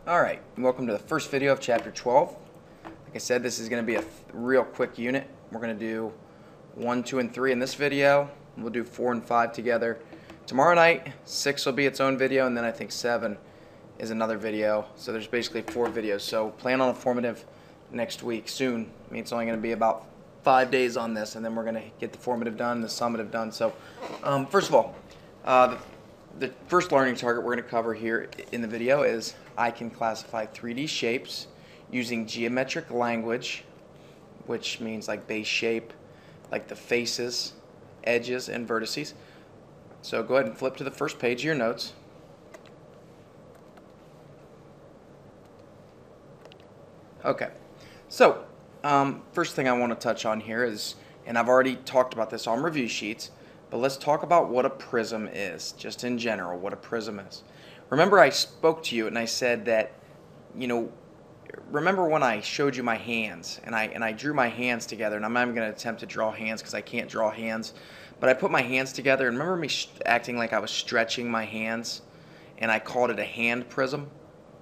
Alright, welcome to the first video of chapter 12. Like I said, this is going to be a real quick unit. We're going to do 1, 2, and 3 in this video. We'll do 4 and 5 together. Tomorrow night, 6 will be its own video, and then I think 7 is another video. So there's basically 4 videos. So plan on a formative next week soon. I mean, it's only going to be about 5 days on this, and then we're going to get the formative done, the summative done. So first of all, the first learning target we're going to cover here in the video is I can classify 3D shapes using geometric language, which means like base shape, like the faces, edges, and vertices. So go ahead and flip to the first page of your notes. Okay, so first thing I want to touch on here is, and I've already talked about this on review sheets, but let's talk about what a prism is, just in general, what a prism is. Remember I spoke to you and I said that, remember when I showed you my hands and I drew my hands together, and I'm not even going to attempt to draw hands because I can't draw hands, but I put my hands together, and remember me acting like I was stretching my hands, and I called it a hand prism?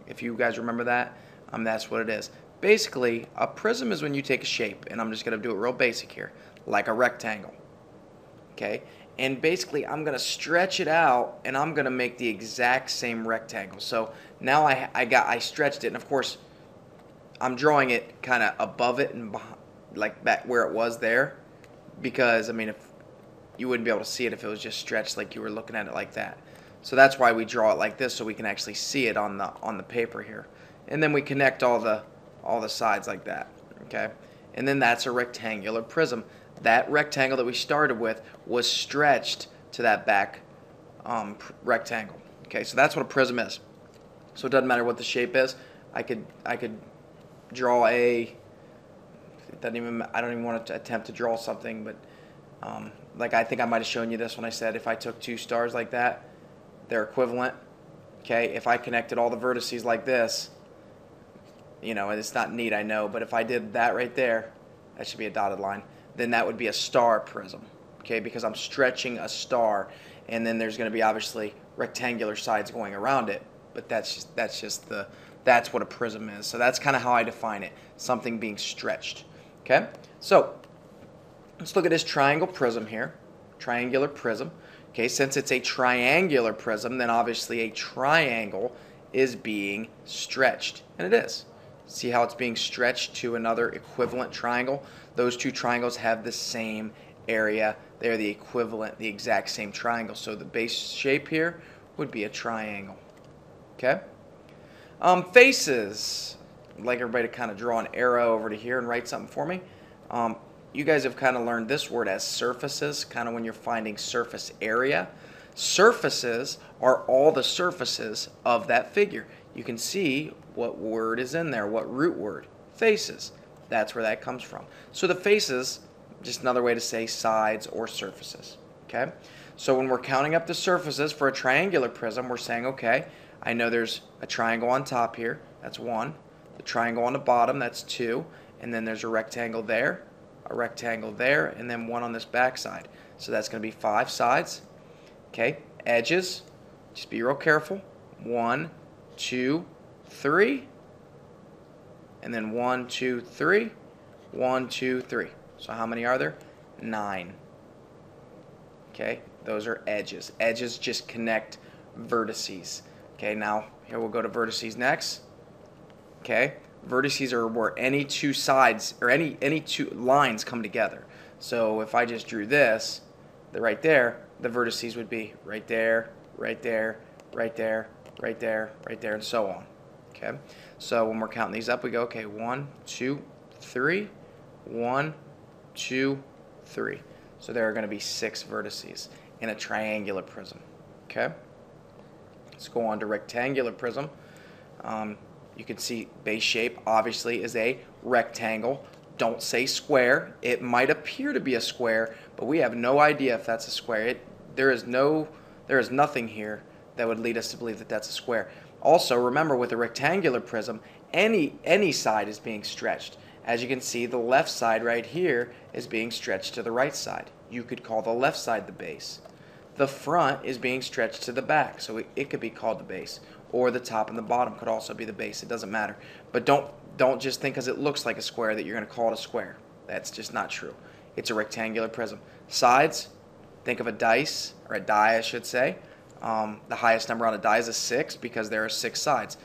If you guys remember that, that's what it is. Basically, a prism is when you take a shape, and I'm just going to do it real basic here, like a rectangle. Okay, and basically I'm going to stretch it out, and I'm going to make the exact same rectangle. So now I stretched it, and of course I'm drawing it kind of above it and behind, like back where it was there, because I mean, if you wouldn't be able to see it if it was just stretched like you were looking at it like that. So that's why we draw it like this, so we can actually see it on the paper here, and then we connect all the sides like that. Okay, and then that's a rectangular prism. That rectangle that we started with was stretched to that back rectangle. Okay, so that's what a prism is. So it doesn't matter what the shape is. I could draw I don't even want to attempt to draw something, but like I think I might have shown you this when I said if I took 2 stars like that, they're equivalent. Okay, if I connected all the vertices like this, and it's not neat, I know, but if I did that right there, that should be a dotted line, then that would be a star prism, okay, because I'm stretching a star, and then there's going to be obviously rectangular sides going around it, but that's what a prism is. So that's kind of how I define it, something being stretched. Okay, so let's look at this triangle prism here, triangular prism. Okay, since it's a triangular prism, then obviously a triangle is being stretched, and it is. See how it's being stretched to another equivalent triangle? Those 2 triangles have the same area. They're the equivalent, the exact same triangle. So the base shape here would be a triangle. Okay? Faces. I'd like everybody to kind of draw an arrow over to here and write something for me. You guys have kind of learned this word as surfaces, kind of when you're finding surface area. Surfaces are all the surfaces of that figure. You can see what word is in there, what root word, faces. That's where that comes from. So the faces, just another way to say sides or surfaces. Okay? So when we're counting up the surfaces for a triangular prism, we're saying, okay, I know there's a triangle on top here, that's 1. The triangle on the bottom, that's 2. And then there's a rectangle there, and then 1 on this back side. So that's going to be 5 sides. Okay, edges, just be real careful. 1, 2, 3, and then 1, 2, 3, 1, 2, 3. So how many are there? 9. Okay, those are edges. Edges just connect vertices. Okay, now here we'll go to vertices next. Okay, vertices are where any 2 sides or any 2 lines come together. So if I just drew this, right there, the vertices would be right there, right there, right there, right there, right there, and so on. Okay, so when we're counting these up, we go, okay, 1, 2, 3, 1, 2, 3. So there are going to be 6 vertices in a triangular prism. Okay, let's go on to rectangular prism. You can see base shape obviously is a rectangle. Don't say square. It might appear to be a square, but we have no idea if that's a square. There is nothing here that would lead us to believe that that's a square. Also, remember with a rectangular prism, any side is being stretched. As you can see, the left side right here is being stretched to the right side. You could call the left side the base. The front is being stretched to the back, so it could be called the base. or the top and the bottom could also be the base. It doesn't matter. But don't just think because it looks like a square that you're going to call it a square. That's just not true. It's a rectangular prism. Sides, think of a dice, or a die I should say. The highest number on a die is a 6 because there are 6 sides.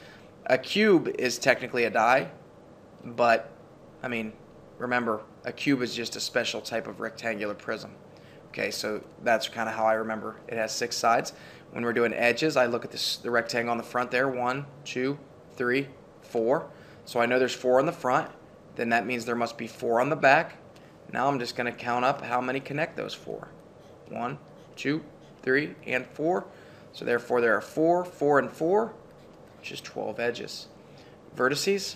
A cube is technically a die, but I mean, remember, a cube is just a special type of rectangular prism. Okay, so that's kind of how I remember. It has 6 sides. When we're doing edges, I look at the rectangle on the front there. 1, 2, 3, 4. So I know there's 4 on the front. Then that means there must be 4 on the back. Now I'm just going to count up how many connect those 4. 1, 2, 3, and 4. So therefore there are 4, 4, and 4, which is 12 edges. Vertices,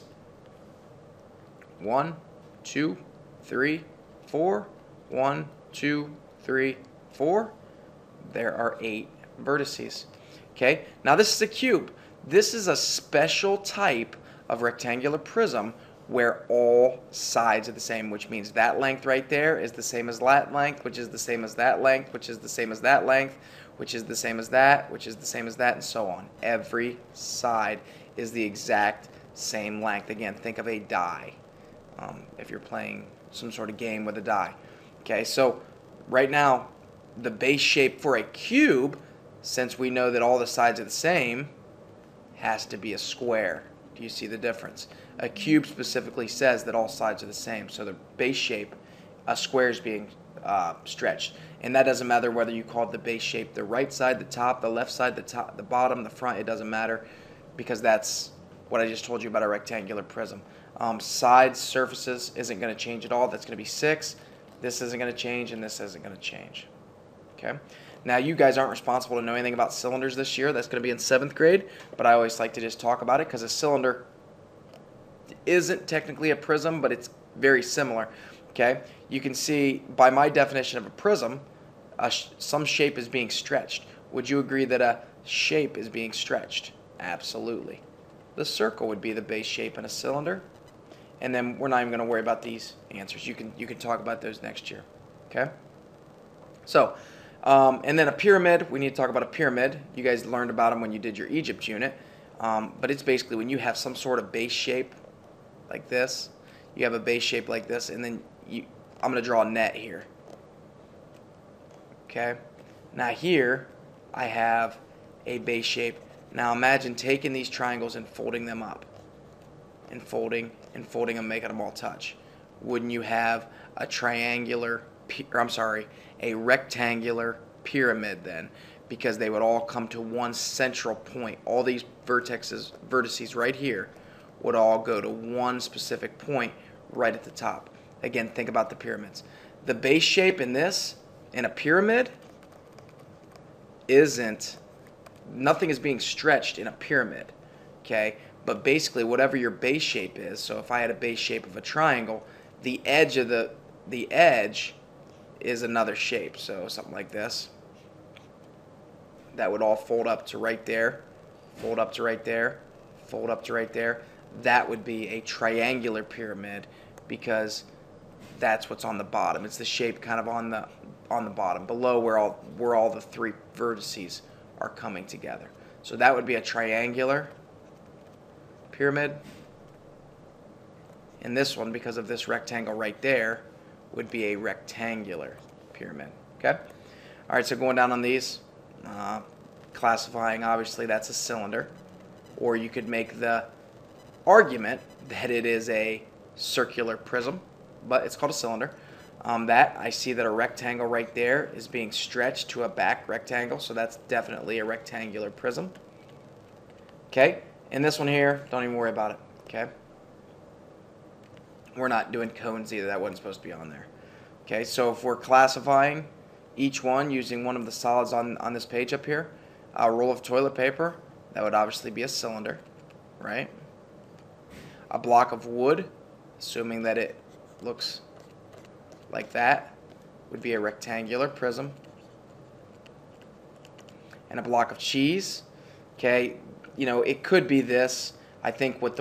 1, 2, 3, 4. 1, 2, 3, 4. There are 8 vertices. Okay, now this is a cube. This is a special type of rectangular prism where all sides are the same, which means that length right there is the same as that length, which is the same as that length, which is the same as that length, which is the same as that, which is the same as that, and so on. Every side is the exact same length. Again, think of a die if you're playing some sort of game with a die. Okay, so right now, the base shape for a cube, since we know that all the sides are the same, has to be a square. Do you see the difference? A cube specifically says that all sides are the same, so the base shape, a square is being stretched. And that doesn't matter whether you call the base shape the right side, the top, the left side, the top, the bottom, the front. It doesn't matter because that's what I just told you about a rectangular prism. Sides, surfaces isn't going to change at all. That's going to be 6. This isn't going to change, and this isn't going to change. Okay. Now, you guys aren't responsible to know anything about cylinders this year. That's going to be in 7th grade, but I always like to just talk about it because a cylinder isn't technically a prism, but it's very similar. Okay. You can see by my definition of a prism, some shape is being stretched. Would you agree that a shape is being stretched? Absolutely. The circle would be the base shape in a cylinder. And then we're not even going to worry about these answers. You can talk about those next year. Okay? So, and then a pyramid, we need to talk about a pyramid. You guys learned about them when you did your Egypt unit. But it's basically when you have some sort of base shape like this. You have a base shape like this, and then I'm going to draw a net here. Okay? Now here, I have a base shape. Now imagine taking these triangles and folding them up. And folding them, making them all touch. Wouldn't you have a a rectangular pyramid then? Because they would all come to one central point. All these vertices right here would all go to one specific point right at the top. Again, think about the pyramids. The base shape in a pyramid, nothing is being stretched in a pyramid, okay? But basically, whatever your base shape is, so if I had a base shape of a triangle, the edge is another shape. So something like this. That would all fold up to right there, fold up to right there, fold up to right there. That would be a triangular pyramid because that's what's on the bottom. It's the shape kind of on the bottom, below where all the 3 vertices are coming together. So that would be a triangular pyramid. And this one, because of this rectangle right there, would be a rectangular pyramid. Okay? All right, so going down on these, classifying, obviously that's a cylinder. Or you could make the argument that it is a circular prism, but it's called a cylinder. I see that a rectangle right there is being stretched to a back rectangle, so that's definitely a rectangular prism. Okay? And this one here, don't even worry about it. Okay? We're not doing cones either. That wasn't supposed to be on there. Okay, so if we're classifying each one using one of the solids on this page up here, a roll of toilet paper, that would obviously be a cylinder, right? A block of wood, assuming that it looks like that, would be a rectangular prism. And a block of cheese, okay, it could be this. I think what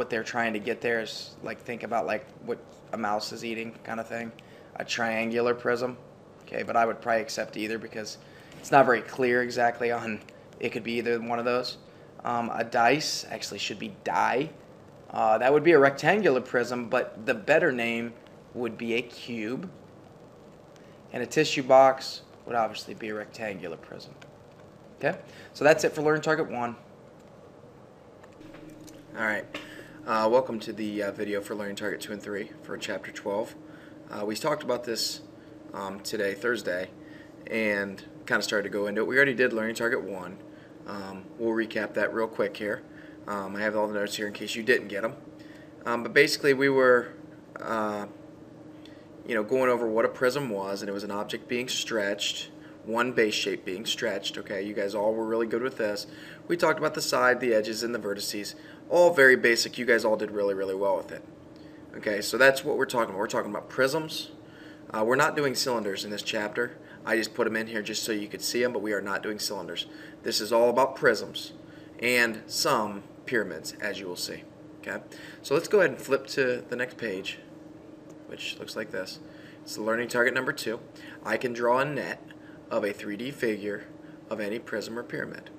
they're trying to get there is think about what a mouse is eating kind of thing. A triangular prism. Okay, but I would probably accept either because it's not very clear exactly on, it could be either one of those. A dice actually should be die. That would be a rectangular prism, but the better name would be a cube. And a tissue box would obviously be a rectangular prism. Okay, so that's it for Learning Target 1. Alright, welcome to the video for Learning Target 2 and 3 for Chapter 12. We talked about this today, Thursday, and kind of started to go into it. We already did Learning Target 1. We'll recap that real quick here. I have all the notes here in case you didn't get them. But basically we were going over what a prism was, and it was an object being stretched, one base shape being stretched. Okay, you guys all were really good with this. We talked about the side, the edges, and the vertices. All very basic. You guys all did really, really well with it. Okay, so that's what we're talking about. We're talking about prisms. We're not doing cylinders in this chapter. I just put them in here just so you could see them, but we are not doing cylinders. This is all about prisms and some pyramids, as you will see. Okay, so let's go ahead and flip to the next page, which looks like this. It's the Learning Target number 2. I can draw a net of a 3D figure of any prism or pyramid.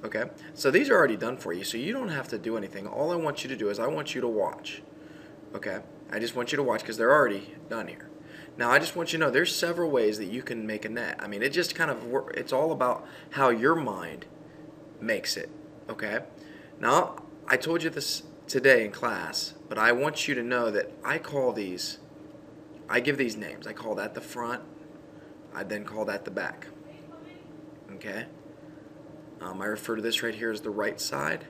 Okay, so these are already done for you, so you don't have to do anything. All I want you to do is I want you to watch. Okay, I just want you to watch because they're already done here. Now I just want you to know there's several ways that you can make a net. I mean, it just kind of it's all about how your mind makes it. Okay, now I told you this today in class, but I want you to know that I give these names. I call that the front. I then call that the back. Okay, I refer to this right here as the right side.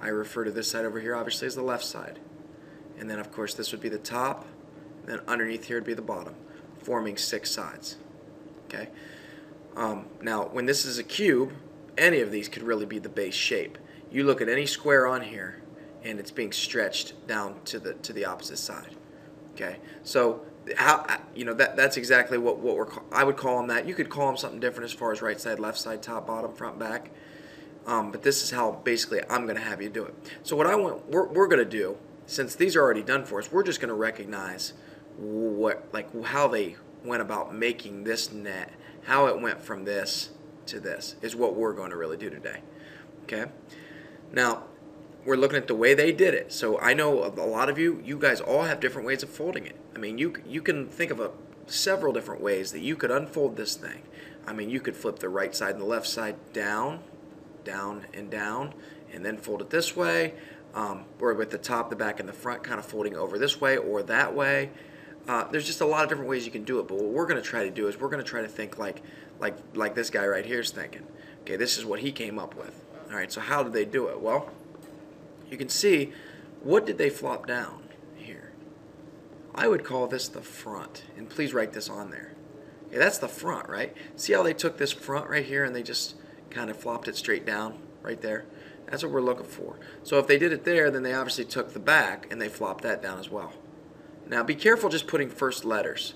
I refer to this side over here obviously as the left side. And then of course this would be the top. Then underneath here would be the bottom, forming 6 sides. Okay. Now when this is a cube, any of these could really be the base shape. You look at any square on here and it's being stretched down to the opposite side. Okay, so that's exactly what I would call them that. You could call them something different as far as right side, left side, top, bottom, front, back. But this is how basically I'm going to have you do it. So what we're going to do, since these are already done for us, we're just going to recognize how they went about making this net, how it went from this to this is what we're going to really do today. Okay, now we're looking at the way they did it. So I know a lot of you guys all have different ways of folding it. I mean, you can think of several different ways that you could unfold this thing. I mean, you could flip the right side and the left side down, down, and down, and then fold it this way, or with the top, the back, and the front kind of folding over this way or that way. There's just a lot of different ways you can do it, but what we're going to try to do is we're going to try to think like this guy right here is thinking. Okay, this is what he came up with. All right, so how did they do it? Well, you can see, what did they flop down here? I would call this the front, and please write this on there. Okay, that's the front, right? See how they took this front right here and they just kind of flopped it straight down right there? That's what we're looking for. So if they did it there, then they obviously took the back and they flopped that down as well. Now be careful just putting first letters,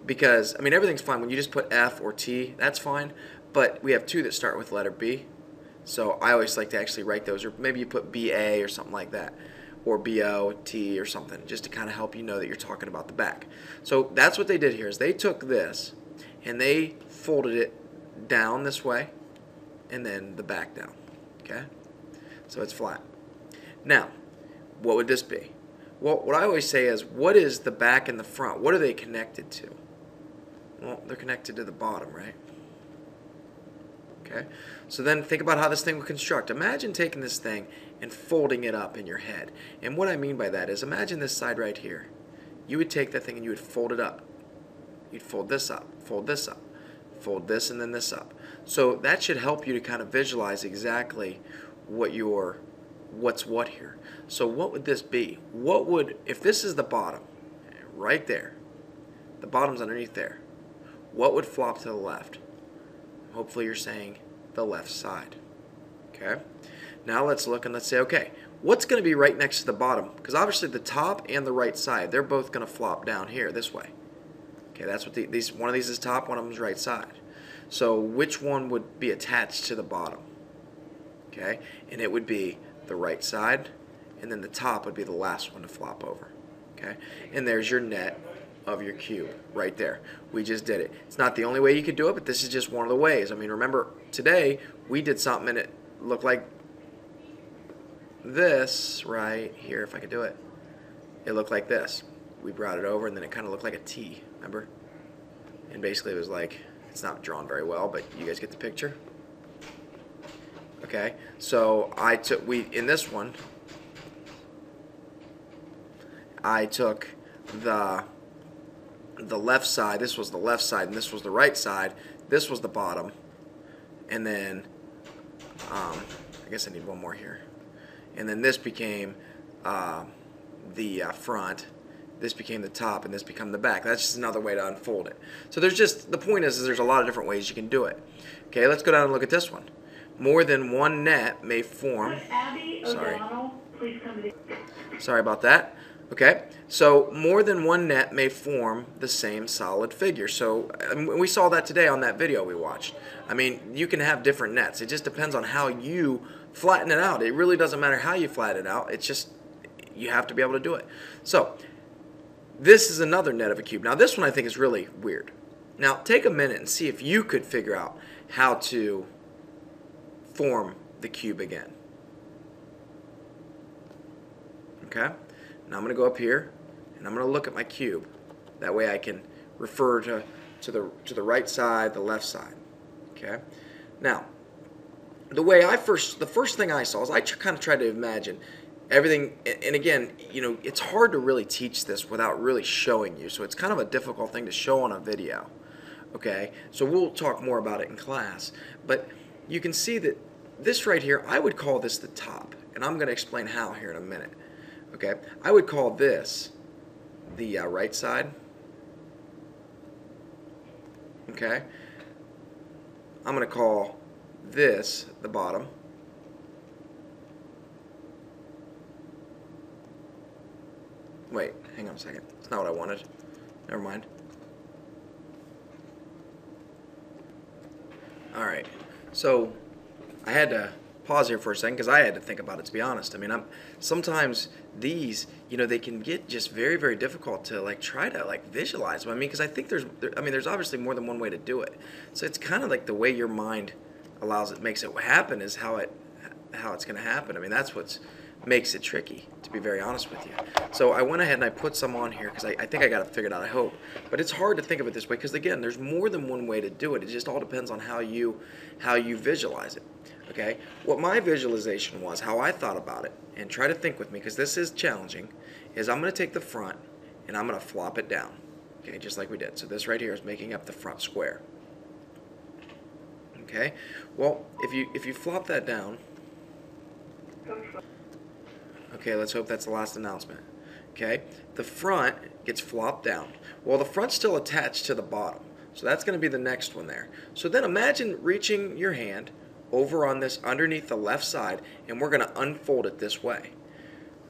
because, I mean, everything's fine. When you just put F or T, that's fine, but we have 2 that start with letter B. So I always like to actually write those, or maybe you put BA or something like that, or BOT or something, just to kind of help you know that you're talking about the back. So that's what they did here, is they took this and they folded it down this way and then the back down. Okay, so it's flat. Now what would this be? Well, what I always say is, what is the back and the front? What are they connected to? Well, they're connected to the bottom, right? Okay, so then think about how this thing would construct. Imagine taking this thing and folding it up in your head. And what I mean by that is, imagine this side right here. You would take that thing and you would fold it up. You'd fold this up, fold this up, fold this and then this up. So that should help you to kind of visualize exactly what's what here. So what would this be? If this is the bottom, right there, the bottom's underneath there, what would flop to the left? Hopefully you're saying the left side. Okay, now let's look and let's say, okay, what's going to be right next to the bottom? Because obviously the top and the right side, they're both going to flop down here this way. Okay, that's what one of these is top, one of them is right side. So which one would be attached to the bottom? Okay, and it would be the right side, and then the top would be the last one to flop over. Okay, and there's your net of your cube right there. We just did it. It's not the only way you could do it, but this is just one of the ways. I mean, remember today we did something and it looked like this right here, if I could do it, it looked like this. We brought it over, and then it kind of looked like a T, remember? And basically it was like, it's not drawn very well, but you guys get the picture? Okay, so in this one, I took the left side, this was the left side, and this was the right side, this was the bottom, and then, I guess I need one more here, and then this became the front, this became the top, and this became the back. That's just another way to unfold it. So the point is there's a lot of different ways you can do it. Okay, let's go down and look at this one. More than one net may form, sorry about that. Okay, so more than one net may form the same solid figure. So we saw that today on that video we watched. I mean, you can have different nets. It just depends on how you flatten it out. It really doesn't matter how you flatten it out. It's just, you have to be able to do it. So this is another net of a cube. Now this one I think is really weird. Now take a minute and see if you could figure out how to form the cube again. Okay? Now I'm going to go up here and I'm going to look at my cube. That way I can refer to the right side, the left side. Okay? Now, the first thing I saw is I kind of tried to imagine everything, and again, you know, it's hard to really teach this without really showing you, so it's kind of a difficult thing to show on a video. Okay? So we'll talk more about it in class, but you can see that this right here, I would call this the top, and I'm going to explain how here in a minute. Okay, I would call this the right side. Okay, I'm going to call this the bottom. Wait, hang on a second. It's not what I wanted. Never mind. Alright, so I had to pause here for a second because I had to think about it, to be honest. I mean, sometimes these, you know, they can get just very, very difficult to like try to like visualize. I mean, because I think there's obviously more than one way to do it. So it's kind of like the way your mind allows it, makes it happen is how it's going to happen. I mean, that's what makes it tricky, to be very honest with you. So I went ahead and I put some on here because I think I got it figured out, I hope. But it's hard to think of it this way because, again, there's more than one way to do it. It just all depends on how you visualize it. Okay, what my visualization was, how I thought about it, and try to think with me because this is challenging, is I'm going to take the front and I'm going to flop it down. Okay, just like we did. So this right here is making up the front square. Okay, well, if you flop that down, okay, let's hope that's the last announcement. Okay, the front gets flopped down. Well, the front's still attached to the bottom, so that's going to be the next one there. So then imagine reaching your hand over on this underneath the left side, and we're going to unfold it this way.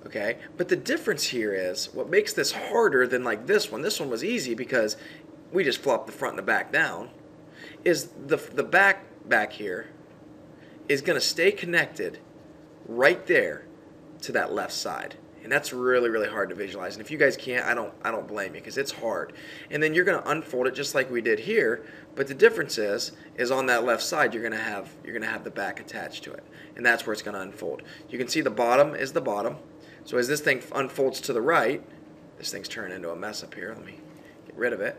Okay, but the difference here is what makes this harder than like this one was easy because we just flopped the front and the back down, is the back here is going to stay connected right there to that left side. And that's really, really hard to visualize. And if you guys can't, I don't blame you because it's hard. And then you're going to unfold it just like we did here. But the difference is on that left side you're going to have the back attached to it, and that's where it's going to unfold. You can see the bottom is the bottom. So as this thing unfolds to the right, this thing's turning into a mess up here. Let me get rid of it.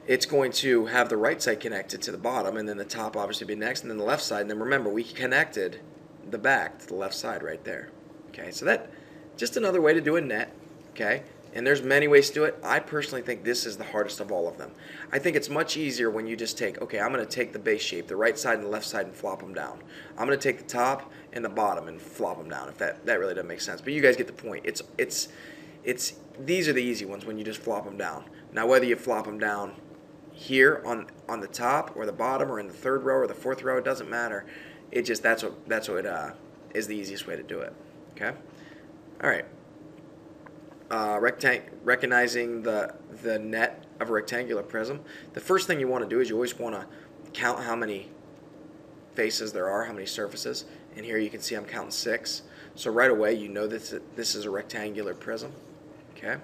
It's going to have the right side connected to the bottom, and then the top obviously be next, and then the left side. And then remember, we connected the back to the left side right there. Okay, so that just another way to do a net. Okay, and there's many ways to do it. I personally think this is the hardest of all of them. I think it's much easier when you just take, okay, I'm going to take the base shape, the right side and the left side, and flop them down. I'm going to take the top and the bottom and flop them down, if that really doesn't make sense. But you guys get the point. These are the easy ones when you just flop them down. Now whether you flop them down here on the top or the bottom or in the third row or the fourth row, it doesn't matter. It just that's what is the easiest way to do it. Okay. All right. Recognizing the net of a rectangular prism. The first thing you want to do is you always want to count how many faces there are, how many surfaces. And here you can see I'm counting 6. So right away you know that this is a rectangular prism. Okay.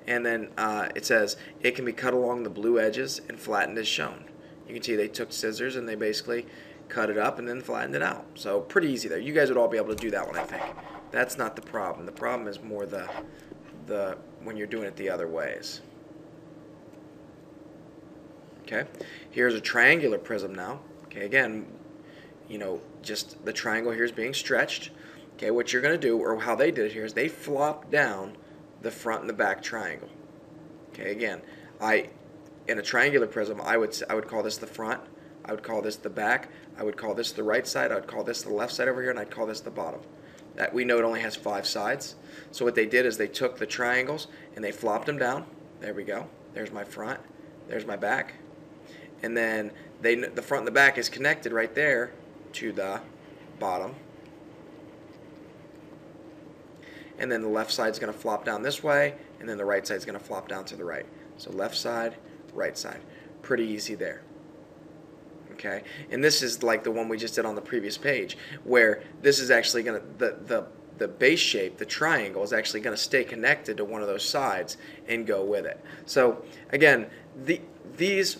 And then it says it can be cut along the blue edges and flattened as shown. You can see they took scissors and they basically cut it up, and then flatten it out. So pretty easy there. You guys would all be able to do that one, I think. That's not the problem. The problem is more the when you're doing it the other ways. Okay, here's a triangular prism now. Okay, again, you know, just the triangle here is being stretched. Okay, what you're going to do, or how they did it here, is they flop down the front and the back triangle. Okay, again, in a triangular prism, I would call this the front, I would call this the back, I would call this the right side, I would call this the left side over here, and I'd call this the bottom. That we know it only has 5 sides. So what they did is they took the triangles and they flopped them down. There we go. There's my front. There's my back. And then the front and the back is connected right there to the bottom. And then the left side is going to flop down this way, and then the right side is going to flop down to the right. So left side, right side. Pretty easy there. Okay, and this is like the one we just did on the previous page, where this is actually going to, the base shape, the triangle, is actually going to stay connected to one of those sides and go with it. So again, these,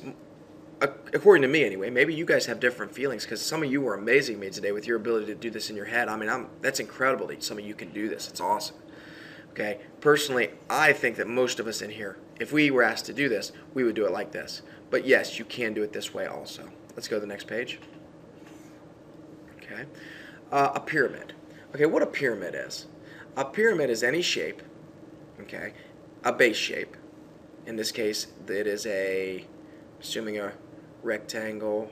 according to me anyway, maybe you guys have different feelings, because some of you were amazing me today with your ability to do this in your head. I mean, that's incredible that some of you can do this. It's awesome. Okay, personally, I think that most of us in here, if we were asked to do this, we would do it like this. But yes, you can do it this way also. Let's go to the next page. Okay, a pyramid. Okay, what a pyramid is. A pyramid is any shape, okay, a base shape. In this case, it is assuming a rectangle,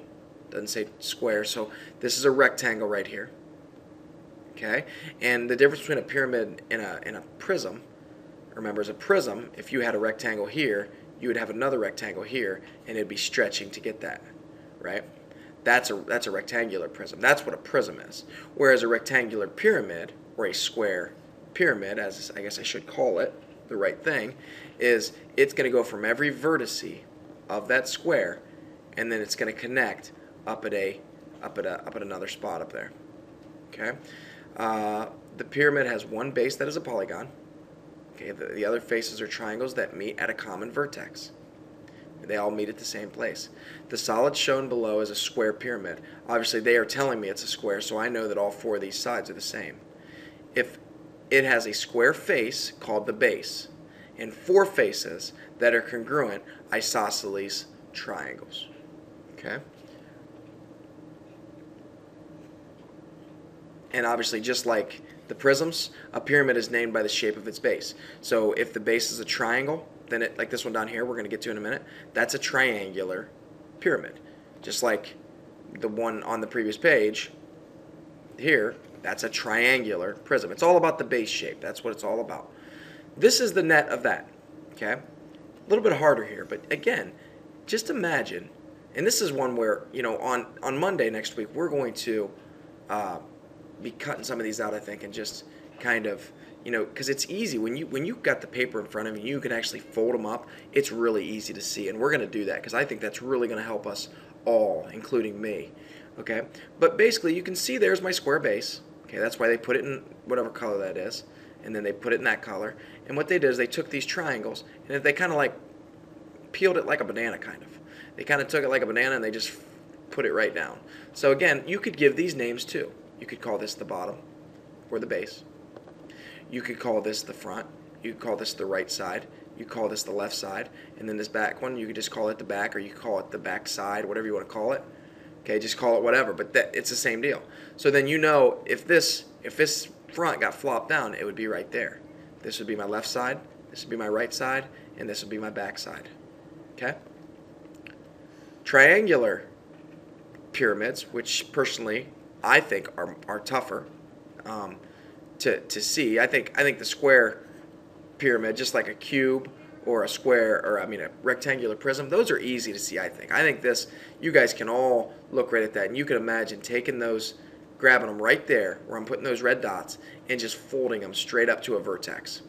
doesn't say square, so this is a rectangle right here. Okay, and the difference between a pyramid and a prism, remember, is a prism, if you had a rectangle here, you would have another rectangle here, and it'd be stretching to get that, right? That's a rectangular prism. That's what a prism is. Whereas a rectangular pyramid, or a square pyramid, as I guess I should call it, the right thing, is it's going to go from every vertice of that square, and then it's going to connect up at another spot up there. Okay, the pyramid has one base that is a polygon. Okay, the other faces are triangles that meet at a common vertex. They all meet at the same place. The solid shown below is a square pyramid. Obviously, they are telling me it's a square, so I know that all 4 of these sides are the same. If it has a square face called the base and 4 faces that are congruent, isosceles triangles. Okay? And obviously, just like the prisms, a pyramid is named by the shape of its base. So if the base is a triangle, then like this one down here we're going to get to in a minute, that's a triangular pyramid. Just like the one on the previous page here, that's a triangular prism. It's all about the base shape. That's what it's all about. This is the net of that. Okay? A little bit harder here, but again, just imagine, and this is one where, you know, on Monday next week, we're going to be cutting some of these out, I think, and just kind of, you know, because it's easy when you've got the paper in front of you, you can actually fold them up. It's really easy to see, and we're going to do that because I think that's really going to help us all, including me. Okay, but basically, you can see there's my square base. Okay, that's why they put it in whatever color that is, and then they put it in that color. And what they did is they took these triangles and they kind of like peeled it like a banana, kind of. They kind of took it like a banana and they just put it right down. So again, you could give these names too. You could call this the bottom or the base. You could call this the front. You could call this the right side. You call this the left side. And then this back one, you could just call it the back, or you could call it the back side, whatever you want to call it. Okay, just call it whatever, but it's the same deal. So then you know if this front got flopped down, it would be right there. This would be my left side, this would be my right side, and this would be my back side. Okay? Triangular pyramids, which personally I think are tougher to see. I think the square pyramid, just like a cube or a square, or I mean a rectangular prism, those are easy to see, I think. I think this, you guys can all look right at that, and you can imagine taking those, grabbing them right there where I'm putting those red dots, and just folding them straight up to a vertex.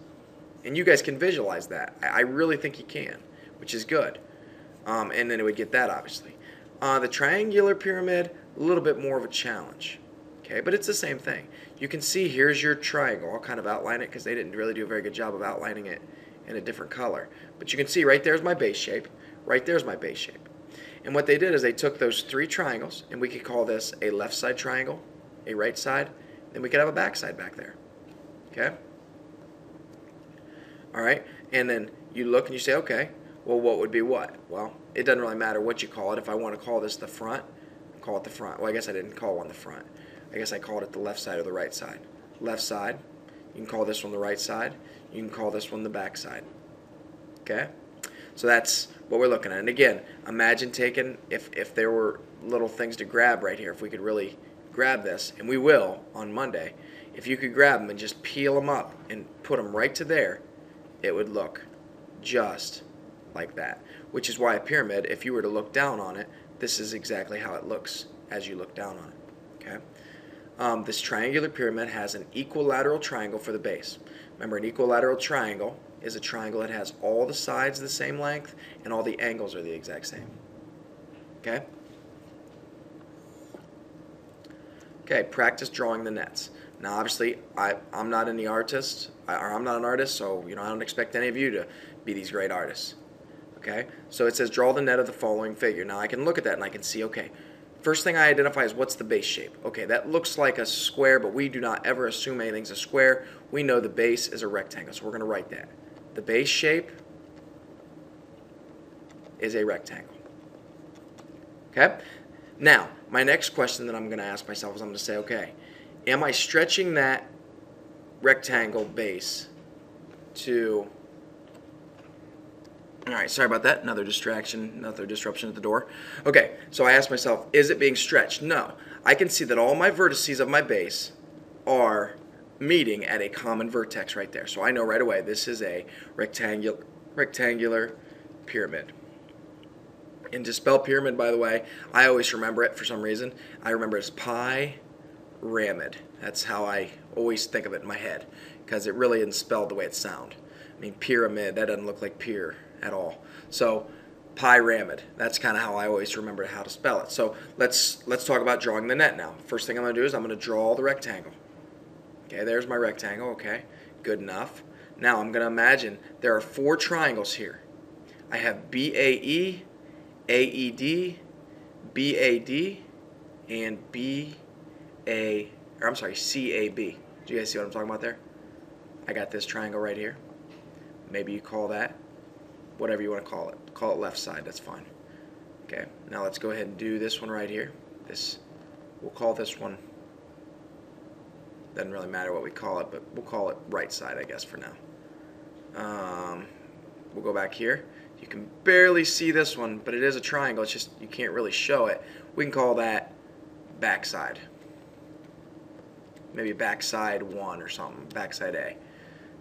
And you guys can visualize that. I really think you can, which is good. And then it would get that, obviously. The triangular pyramid, a little bit more of a challenge. Okay, but it's the same thing. You can see here's your triangle. I'll kind of outline it because they didn't really do a very good job of outlining it in a different color. But you can see right there's my base shape. Right there's my base shape. And what they did is they took those 3 triangles, and we could call this a left side triangle, a right side, then we could have a back side back there. Okay? All right? And then you look and you say, okay, well, what would be what? Well, it doesn't really matter what you call it. If I want to call this the front, call it the front. Well, I guess I didn't call one the front. I guess I called it the left side or the right side. Left side, you can call this one the right side. You can call this one the back side. Okay? So that's what we're looking at. And again, imagine taking, if there were little things to grab right here, if we could really grab this, and we will on Monday, if you could grab them and just peel them up and put them right to there, it would look just like that. Which is why a pyramid, if you were to look down on it, this is exactly how it looks as you look down on it. Okay? This triangular pyramid has an equilateral triangle for the base. Remember, an equilateral triangle is a triangle that has all the sides the same length and all the angles are the exact same. Okay? Okay, practice drawing the nets. Now, obviously, I'm not any artist, or I'm not an artist, so I don't expect any of you to be these great artists. Okay? So it says draw the net of the following figure. Now, I can look at that and I can see, okay, first thing I identify is what's the base shape. Okay, that looks like a square, but we do not ever assume anything's a square. We know the base is a rectangle, so we're going to write that. The base shape is a rectangle. Okay? Now, my next question that I'm going to ask myself is I'm going to say, okay, am I stretching that rectangle base to... All right, sorry about that. Another distraction, another disruption at the door. Okay, so I asked myself, is it being stretched? No. I can see that all my vertices of my base are meeting at a common vertex right there. So I know right away this is a rectangular pyramid. And to spell pyramid, by the way, I always remember it for some reason. I remember it as pyramid. That's how I always think of it in my head, because it really isn't spelled the way it sounds. I mean, pyramid, that doesn't look like pier at all. So pyramid, that's kind of how I always remember how to spell it. So let's talk about drawing the net now. First thing I'm going to do is I'm going to draw the rectangle. Okay, there's my rectangle. Okay, good enough. Now I'm going to imagine there are 4 triangles here. I have BAE, AED, BAD, and CAB. Do you guys see what I'm talking about there? I got this triangle right here. Maybe you call that whatever you want to call it. Call it left side, that's fine. Okay, now let's go ahead and do this one right here. We'll call this one, doesn't really matter what we call it, but we'll call it right side, I guess, for now. We'll go back here. You can barely see this one, but it is a triangle. It's just you can't really show it. We can call that backside. Maybe backside 1 or something, backside A.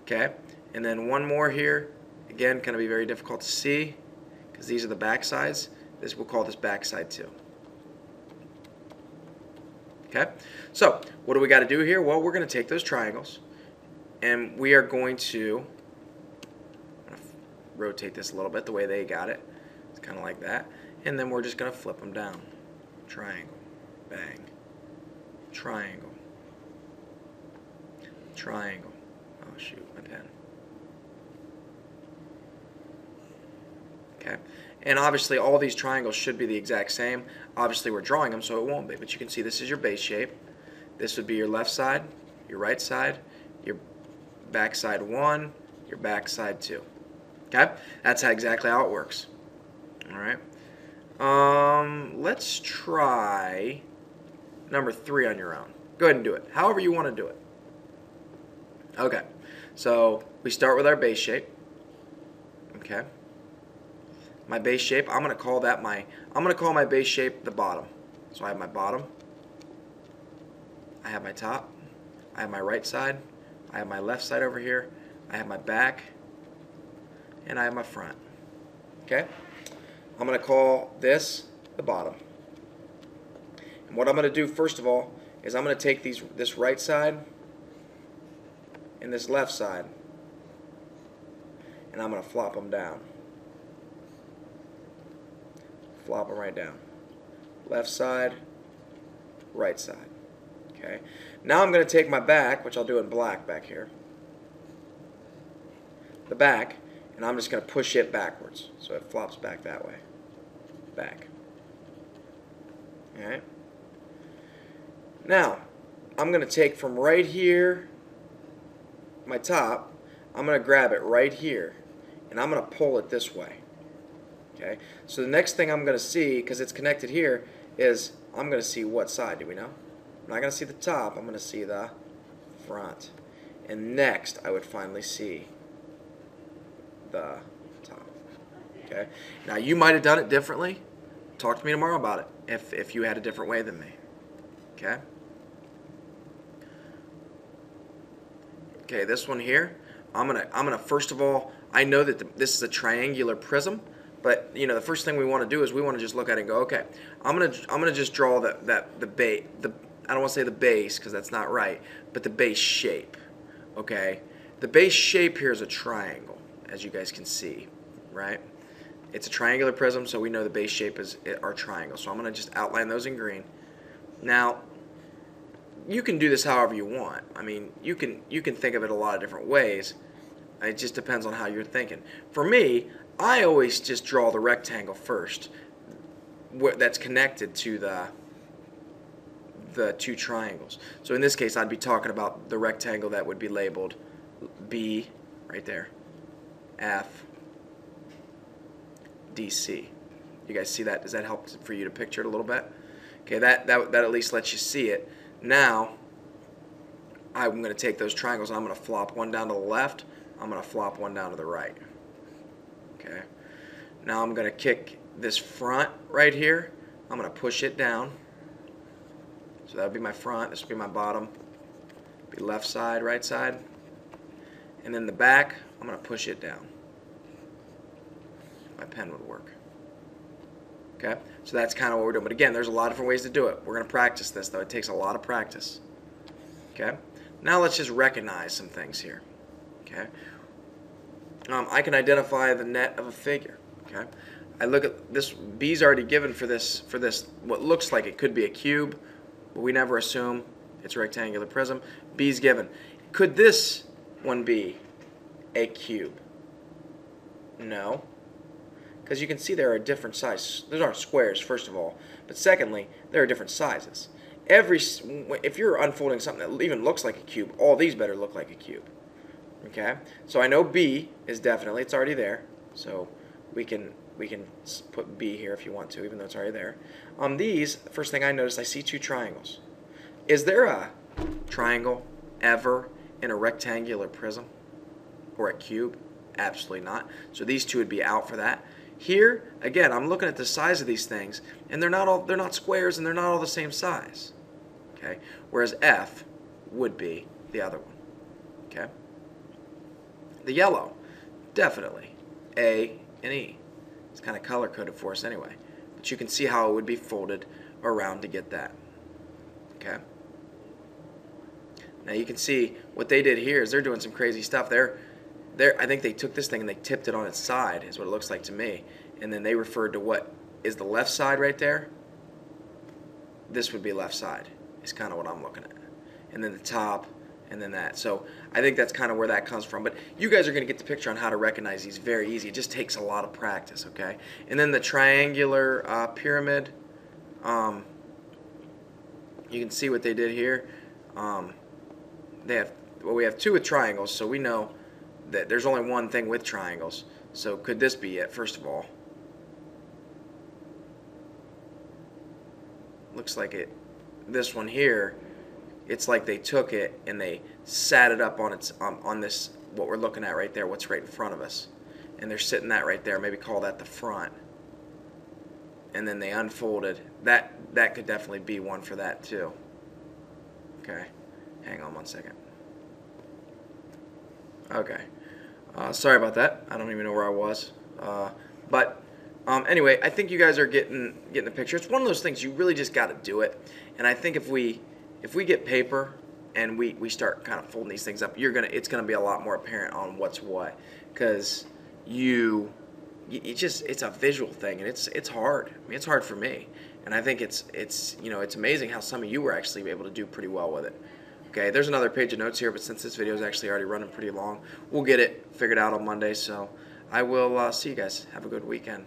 Okay, and then one more here. Again, going to be very difficult to see because these are the back sides. We'll call this backside 2. Okay, so what do we got to do here? Well, we're going to take those triangles and we are going to rotate this a little bit the way they got it. It's kind of like that. And then we're just going to flip them down. Triangle, bang, triangle, triangle. Oh shoot, my pen. Okay, and obviously all these triangles should be the exact same. Obviously we're drawing them, so it won't be, but you can see this is your base shape. This would be your left side, your right side, your back side 1, your back side 2. Okay, that's exactly how it works. All right, let's try number 3 on your own. Go ahead and do it, however you want to do it. Okay, so we start with our base shape. Okay, my base shape, I'm going to call my base shape the bottom. So I have my bottom, I have my top, I have my right side, I have my left side over here, I have my back, and I have my front. Okay? I'm going to call this the bottom. And what I'm going to do first of all is I'm going to take this right side and this left side and I'm going to flop them down. Flop them right down. Left side, right side. Okay? Now I'm going to take my back, which I'll do in black back here. The back, and I'm just going to push it backwards so it flops back that way. Back. Alright. Now, I'm going to take from right here, my top, I'm going to grab it right here, and I'm going to pull it this way. Okay. So the next thing I'm going to see, because it's connected here, is I'm going to see what side, do we know? I'm not going to see the top, I'm going to see the front. And next, I would finally see the top. Okay. Now, you might have done it differently. Talk to me tomorrow about it if you had a different way than me. Okay. Okay, this one here, I'm gonna first of all, I know that this is a triangular prism, but you know the first thing we want to do is we want to just look at it and go, okay, I'm gonna just draw the base, I don't want to say the base because that's not right, but the base shape. Okay, the base shape here is a triangle, as you guys can see, right? It's a triangular prism, so we know the base shape is our triangle. So I'm gonna just outline those in green. Now, you can do this however you want. I mean, you can think of it a lot of different ways. It just depends on how you're thinking. For me, I always just draw the rectangle first that's connected to the two triangles. So in this case, I'd be talking about the rectangle that would be labeled B right there, F, DC. You guys see that? Does that help for you to picture it a little bit? Okay, that at least lets you see it. Now, I'm going to take those triangles and I'm going to flop one down to the left. I'm going to flop one down to the right. Okay. Now I'm going to kick this front right here. I'm going to push it down. So that would be my front. This would be my bottom. Be left side, right side. And then the back, I'm going to push it down. My pen would work. Okay, so that's kind of what we're doing. But again, there's a lot of different ways to do it. We're going to practice this, though. It takes a lot of practice. Okay, now let's just recognize some things here. Okay, I can identify the net of a figure. Okay, I look at this. B's already given for this what looks like it could be a cube, but we never assume it's a rectangular prism. B's given. Could this one be a cube? No. Because you can see there are different sizes. Those aren't squares, first of all. But secondly, there are different sizes. If you're unfolding something that even looks like a cube, all these better look like a cube. Okay? So I know B is definitely, it's already there. So we can put B here if you want to, even though it's already there. On these, the first thing I notice, I see two triangles. Is there a triangle ever in a rectangular prism? Or a cube? Absolutely not. So these two would be out for that. Here, again, I'm looking at the size of these things, and they're not squares, and they're not all the same size. Okay, whereas F would be the other one. Okay, the yellow, definitely A and E. It's kind of color coded for us anyway, but you can see how it would be folded around to get that. Okay. Now you can see what they did here is they're doing some crazy stuff. I think they took this thing and they tipped it on its side, is what it looks like to me. And then they referred to what is the left side right there. This would be left side, is kind of what I'm looking at. And then the top, and then that. So I think that's kind of where that comes from. But you guys are going to get the picture on how to recognize these very easy. It just takes a lot of practice, okay? And then the triangular pyramid, you can see what they did here. We have two with triangles, so we know that there's only one thing with triangles. So could this be it, first of all? Looks like it. This one here, it's like they took it and they sat it up on its on this, what we're looking at right there, what's right in front of us. And they're sitting that right there. Maybe call that the front. And then they unfolded. That could definitely be one for that too. Okay. Hang on one second. Okay. Sorry about that. I don't even know where I was. But anyway, I think you guys are getting the picture. It's one of those things you really just got to do it. And I think if we get paper and we start kind of folding these things up, it's gonna be a lot more apparent on what's what, because it's a visual thing, and it's hard. I mean, it's hard for me, and I think it's amazing how some of you were actually able to do pretty well with it. Okay, there's another page of notes here, but since this video is actually already running pretty long, we'll get it figured out on Monday. So I will see you guys. Have a good weekend.